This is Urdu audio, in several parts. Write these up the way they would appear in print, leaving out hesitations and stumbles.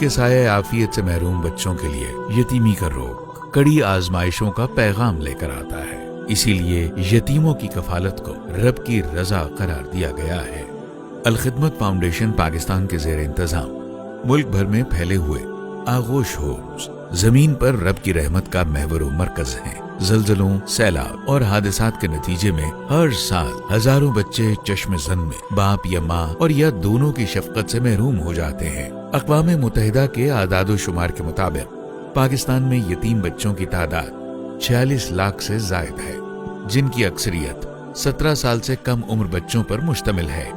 کے سایہ عافیت سے محروم بچوں کے لیے یتیمی کا روگ کڑی آزمائشوں کا پیغام لے کر آتا ہے۔ اسی لیے یتیموں کی کفالت کو رب کی رضا قرار دیا گیا ہے۔ الخدمت فاؤنڈیشن پاکستان کے زیر انتظام ملک بھر میں پھیلے ہوئے آغوش ہومز زمین پر رب کی رحمت کا محور و مرکز ہیں۔ زلزلوں، سیلاب اور حادثات کے نتیجے میں ہر سال ہزاروں بچے چشم زن میں باپ یا ماں اور یا دونوں کی شفقت سے محروم ہو جاتے ہیں۔ اقوام متحدہ کے اعداد و شمار کے مطابق پاکستان میں یتیم بچوں کی تعداد 46 لاکھ سے زائد ہے، جن کی اکثریت 17 سال سے کم عمر بچوں پر مشتمل ہے۔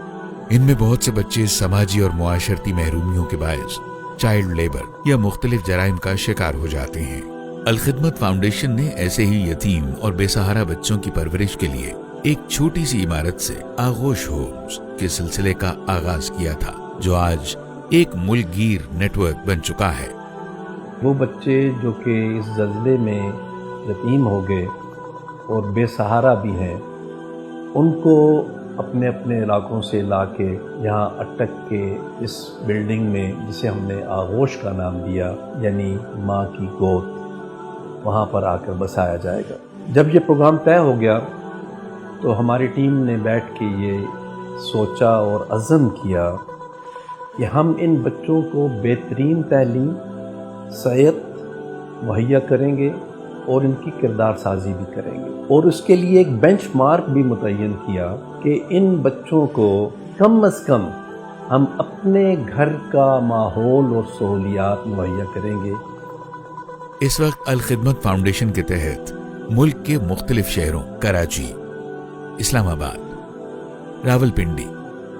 ان میں بہت سے بچے سماجی اور معاشرتی محرومیوں کے باعث چائلڈ لیبر یا مختلف جرائم کا شکار ہو جاتے ہیں۔ الخدمت فاؤنڈیشن نے ایسے ہی یتیم اور بے سہارا بچوں کی پرورش کے لیے ایک چھوٹی سی عمارت سے آغوش ہومز کے سلسلے کا آغاز کیا تھا، جو آج ایک ملک گیر نیٹ ورک بن چکا ہے۔ وہ بچے جو کہ اس زلزلے میں یتیم ہو گئے اور بے سہارا بھی ہیں، ان کو اپنے اپنے علاقوں سے لا کے یہاں اٹک کے اس بلڈنگ میں، جسے ہم نے آغوش کا نام دیا، یعنی ماں کی گود، وہاں پر آ کر بسایا جائے گا۔ جب یہ پروگرام طے ہو گیا تو ہماری ٹیم نے بیٹھ کے یہ سوچا اور عزم کیا کہ ہم ان بچوں کو بہترین تعلیم، صحت مہیا کریں گے اور ان کی کردار سازی بھی کریں گے، اور اس کے لیے ایک بینچ مارک بھی متعین کیا کہ ان بچوں کو کم از کم ہم اپنے گھر کا ماحول اور سہولیات مہیا کریں گے۔ اس وقت الخدمت فاؤنڈیشن کے تحت ملک کے مختلف شہروں کراچی، اسلام آباد، راولپنڈی،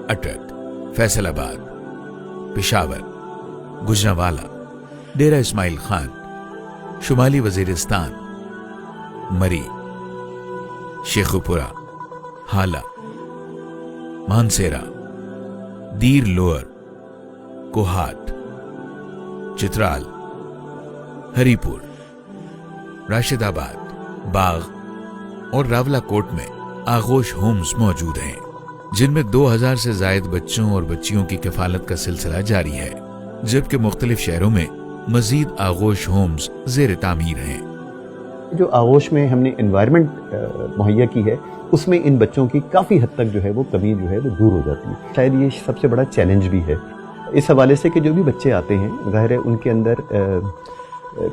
اٹک، فیصل آباد، پشاور، گجرانوالہ، ڈیرہ اسماعیل خان، شمالی وزیرستان، مری، شیخوپورہ، حالہ، مانسیرا، دیر لوئر، کوہاٹ، چترال، ہری پور، راشد آباد، باغ اور راولہ کوٹ میں آغوش ہومز موجود ہیں، جن میں 2000 سے زائد بچوں اور بچیوں کی کفالت کا سلسلہ جاری ہے، جبکہ مختلف شہروں میں مزید آغوش ہومز زیر تعمیر ہیں۔ جو آغوش میں ہم نے انوائرمنٹ مہیا کی ہے، اس میں ان بچوں کی کافی حد تک جو ہے وہ کمی جو ہے وہ دور ہو جاتی ہے۔ شاید یہ سب سے بڑا چیلنج بھی ہے اس حوالے سے کہ جو بھی بچے آتے ہیں، ظاہر ہے ان کے اندر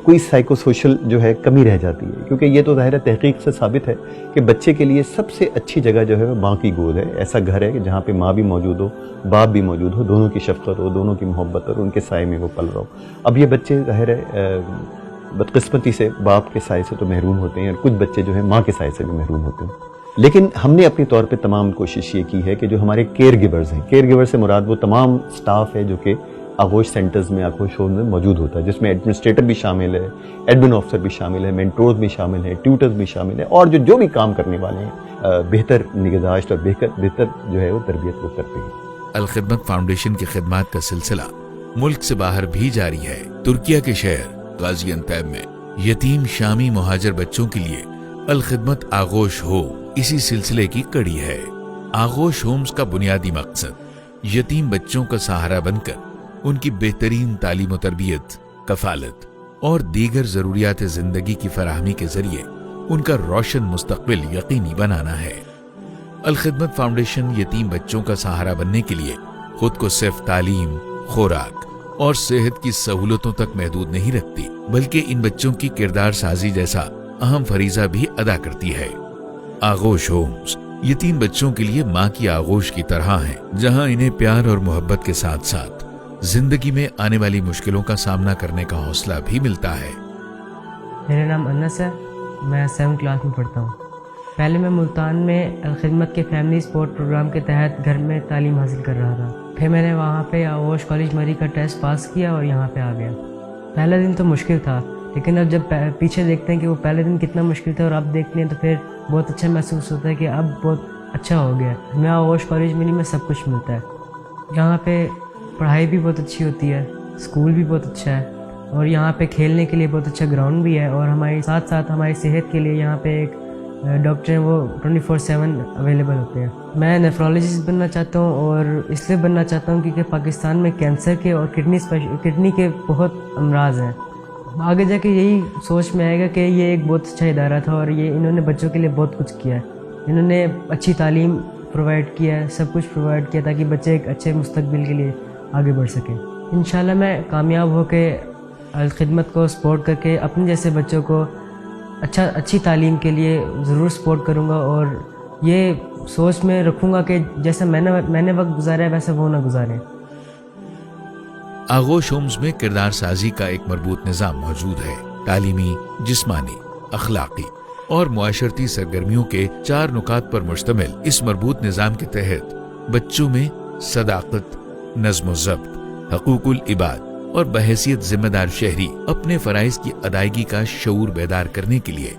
کوئی سائیکو سوشل جو ہے کمی رہ جاتی ہے، کیونکہ یہ تو ظاہر ہے تحقیق سے ثابت ہے کہ بچے کے لیے سب سے اچھی جگہ جو ہے وہ ماں کی گود ہے۔ ایسا گھر ہے کہ جہاں پہ ماں بھی موجود ہو، باپ بھی موجود ہو، دونوں کی شفقت ہو، دونوں کی محبت اور ان کے سائے میں وہ پل رہا ہو۔ اب یہ بچے ظاہر ہے بدقسمتی سے باپ کے سائے سے تو محروم ہوتے ہیں، اور کچھ بچے جو ہیں ماں کے سائے سے بھی محروم ہوتے ہیں۔ لیکن ہم نے اپنی طور پہ تمام کوشش یہ کی ہے کہ جو ہمارے کیئر گیورز ہیں، کیئر گیور سے مراد وہ تمام سٹاف ہے جو کہ آغوش سینٹرز میں، آغوش ہوم میں موجود ہوتا ہے، جس میں ایڈمنسٹریٹر بھی شامل ہے، ایڈمن آفیسر بھی شامل ہے، مینٹورز بھی شامل ہیں، ٹیوٹرز بھی شامل ہیں، اور جو بھی کام کرنے والے ہیں بہتر نگہداشت اور بہتر جو ہے وہ تربیت وہ کرتے ہیں۔ الخدمت فاؤنڈیشن کی خدمات کا سلسلہ ملک سے باہر بھی جاری ہے۔ ترکیہ کے شہر غازی انتیب میں یتیم شامی مہاجر بچوں کے لیے الخدمت آغوش ہوم اسی سلسلے کی کڑی ہے۔ آغوش ہومز کا بنیادی مقصد یتیم بچوں کا سہارا بن کر ان کی بہترین تعلیم و تربیت، کفالت اور دیگر ضروریات زندگی کی فراہمی کے ذریعے ان کا روشن مستقبل یقینی بنانا ہے۔ الخدمت فاؤنڈیشن یتیم بچوں کا سہارا بننے کے لیے خود کو صرف تعلیم، خوراک اور صحت کی سہولتوں تک محدود نہیں رکھتی، بلکہ ان بچوں کی کردار سازی جیسا اہم فریضہ بھی ادا کرتی ہے۔ آغوش ہومز یتیم بچوں کے لیے ماں کی آغوش کی طرح ہیں، جہاں انہیں پیار اور محبت کے ساتھ ساتھ زندگی میں آنے والی مشکلوں کا سامنا کرنے کا حوصلہ بھی ملتا ہے۔ میرا نام انس ہے، میں 7 کلاس میں پڑھتا ہوں۔ پہلے میں ملتان میں الخدمت کے فیملی سپورٹ پروگرام کے تحت گھر میں تعلیم حاصل کر رہا تھا۔ پھر میں نے وہاں پہ آغوش کالج مری کا ٹیسٹ پاس کیا اور یہاں پہ آ گیا۔ پہلا دن تو مشکل تھا، لیکن اب جب پیچھے دیکھتے ہیں کہ وہ پہلے دن کتنا مشکل تھا اور اب دیکھتے ہیں تو پھر بہت اچھا محسوس ہوتا ہے کہ اب بہت اچھا ہو گیا۔ ہمیں آغوش کالج مری میں سب کچھ ملتا ہے۔ یہاں پہ پڑھائی بھی بہت اچھی ہوتی ہے، اسکول بھی بہت اچھا ہے، اور یہاں پہ کھیلنے کے لیے بہت اچھا گراؤنڈ بھی ہے، اور ہمارے ساتھ ساتھ ہماری صحت کے لیے یہاں پہ ایک ڈاکٹر ہیں وہ 24/7 اویلیبل ہوتے ہیں. میں نیفرولوجسٹ بننا چاہتا ہوں اور اس لیے بننا چاہتا ہوں کیونکہ پاکستان میں کینسر کے اور کڈنی کے بہت امراض ہیں. آگے جا کے یہی سوچ میں آئے گا کہ یہ ایک بہت اچھا ادارہ تھا اور یہ انہوں نے بچوں کے لیے بہت کچھ کیا ہے. انہوں نے اچھی تعلیم پرووائڈ کیا ہے, سب کچھ پرووائڈ کیا تاکہ بچے ایک اچھے مستقبل کے لیے آگے بڑھ سکیں. انشاءاللہ میں کامیاب ہو کے الخدمت کو سپورٹ کر کے اپنے جیسے بچوں کو اچھی تعلیم کے لیے ضرور سپورٹ کروں گا, اور یہ سوچ میں رکھوں گا کہ جیسا میں نے وقت گزارا ہے ویسا وہ نہ گزاریں. آغوش ہومز میں کردار سازی کا ایک مربوط نظام موجود ہے. تعلیمی, جسمانی, اخلاقی اور معاشرتی سرگرمیوں کے 4 نکات پر مشتمل اس مربوط نظام کے تحت بچوں میں صداقت, نظم و ضبط, حقوق العباد اور بحیثیت ذمہ دار شہری اپنے فرائض کی ادائیگی کا شعور بیدار کرنے کے لیے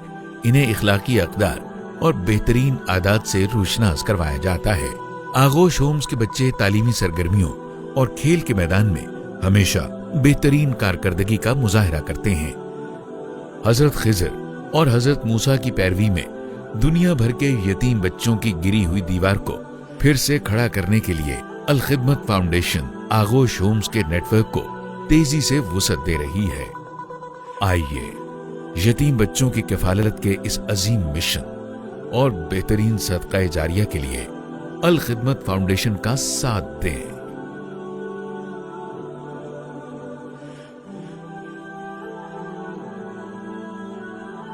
انہیں اخلاقی اقدار اور بہترین عادات سے روشناس کروایا جاتا ہے. آغوش ہومز کے بچے تعلیمی سرگرمیوں اور کھیل کے میدان میں ہمیشہ بہترین کارکردگی کا مظاہرہ کرتے ہیں. حضرت خضر اور حضرت موسیٰ کی پیروی میں دنیا بھر کے یتیم بچوں کی گری ہوئی دیوار کو پھر سے کھڑا کرنے کے لیے الخدمت فاؤنڈیشن آغوش ہومز کے نیٹ ورک کو تیزی سے وسعت دے رہی ہے. آئیے یتیم بچوں کی کفالت کے اس عظیم مشن اور بہترین صدقہ جاریہ کے لیے الخدمت فاؤنڈیشن کا ساتھ دیں.